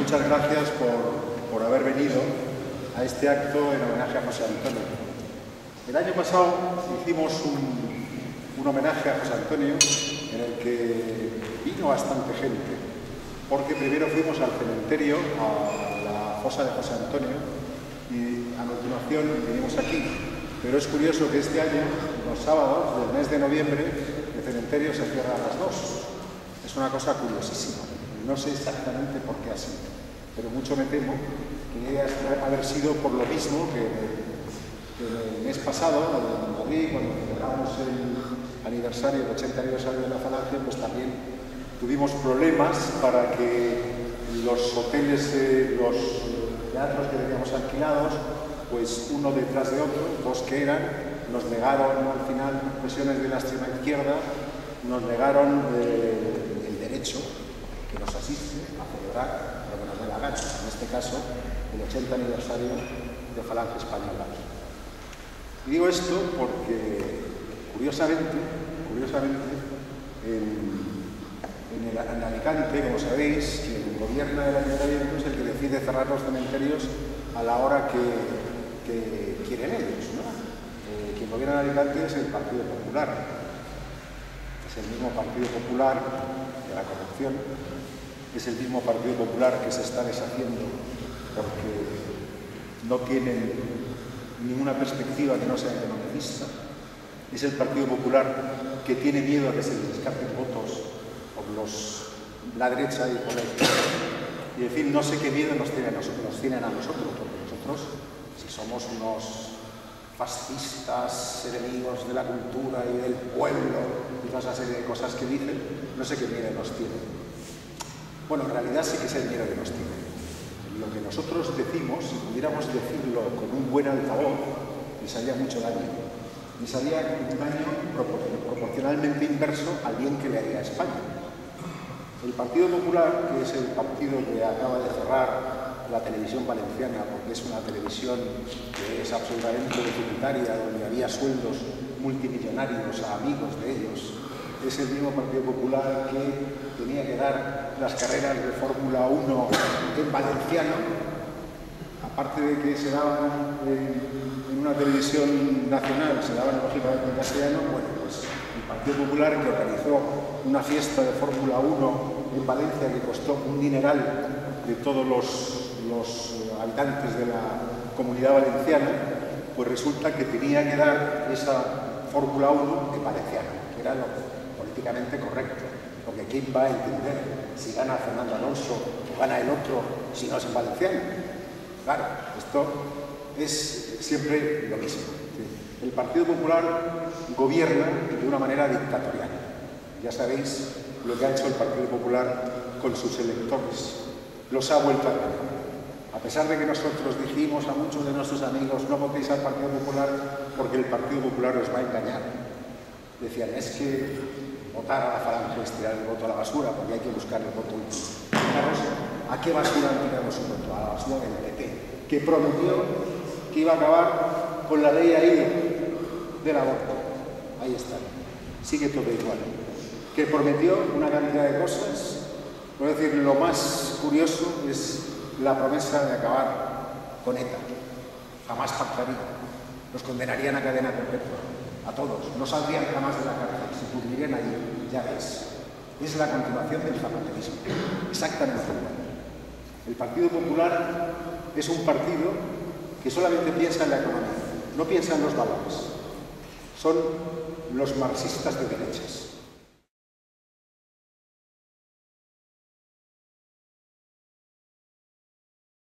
muchas gracias por haber venido a este acto en homenaje a José Antonio. El año pasado hicimos un homenaje a José Antonio en el que vino bastante gente, porque primero fuimos al cementerio, a la fosa de José Antonio, y a continuación vinimos aquí. Pero es curioso que este año, los sábados del mes de noviembre, el cementerio se cierra a las 2. Es una cosa curiosísima. No sé exactamente por qué ha sido, pero mucho me temo que haber sido por lo mismo que el mes pasado, en Madrid, cuando celebramos el aniversario, el 80 aniversario de la Falange, pues también tuvimos problemas para que los hoteles, los teatros que teníamos alquilados, pues uno detrás de otro, dos que eran, nos negaron al final, presiones de la extrema izquierda, nos negaron el derecho que nos asiste a celebrar lo que nos dé la gana, en este caso el 80 aniversario de Falange Española. Y digo esto porque, curiosamente, en Alicante, como sabéis, quien gobierna el ayuntamiento es el que decide cerrar los cementerios a la hora que quieren ellos, ¿no? Quien gobierna en Alicante es el Partido Popular. Es el mismo Partido Popular de la corrupción, es el mismo Partido Popular que se está deshaciendo porque no tienen ninguna perspectiva que no sea economicista. Es el Partido Popular que tiene miedo a que se les escapen votos por la derecha y por la izquierda. Y en fin, no sé qué miedo nos tienen a nosotros, porque nosotros, si somos unos fascistas, enemigos de la cultura y del pueblo y toda esa serie de cosas que dicen, no sé qué miedo nos tienen. Bueno, en realidad sí que es el miedo que nos tienen. Lo que nosotros decimos, si pudiéramos decirlo con un buen altavoz, les haría mucho daño. Les haría un daño proporcionalmente inverso al bien que le haría a España. El Partido Popular, que es el partido que acaba de cerrar la televisión valenciana, porque es una televisión que es absolutamente deficitaria, donde había sueldos multimillonarios a amigos de ellos, es el mismo Partido Popular que tenía que dar las carreras de Fórmula 1 en valenciano, aparte de que se daban en una televisión nacional, se daban lógicamente en castellano. Bueno, pues el Partido Popular, que organizó una fiesta de Fórmula 1 en Valencia que costó un dineral de todos los habitantes de la Comunidad Valenciana, pues resulta que tenía que dar esa Fórmula 1 en valenciano, que era lo políticamente correcto, porque ¿quién va a entender si gana Fernando Alonso o gana el otro si no es en valenciano? Claro, esto es siempre lo mismo. El Partido Popular gobierna de una manera dictatorial. Ya sabéis lo que ha hecho el Partido Popular con sus electores. Los ha vuelto a engañar. A pesar de que nosotros dijimos a muchos de nuestros amigos no votéis al Partido Popular porque el Partido Popular os va a engañar. Decían, es que votar a la Falange es tirar el voto a la basura porque hay que buscar el voto último. Fijaros, ¿a qué basura han tirado su voto? A la basura del PP, que prometió que iba a acabar con la ley ahí del aborto. Ahí está. Sigue todo igual. Que prometió una cantidad de cosas. Voy a decir, lo más curioso es la promesa de acabar con ETA. Jamás pactarían. Los condenarían a cadena perpetua. A todos. No saldrían jamás de la cárcel. Se pudrirían allí. Ya ves. Es la continuación del zapaterismo. Exactamente igual. El Partido Popular es un partido que solamente piensa en la economía. No piensa en los valores. Son los marxistas de derechas.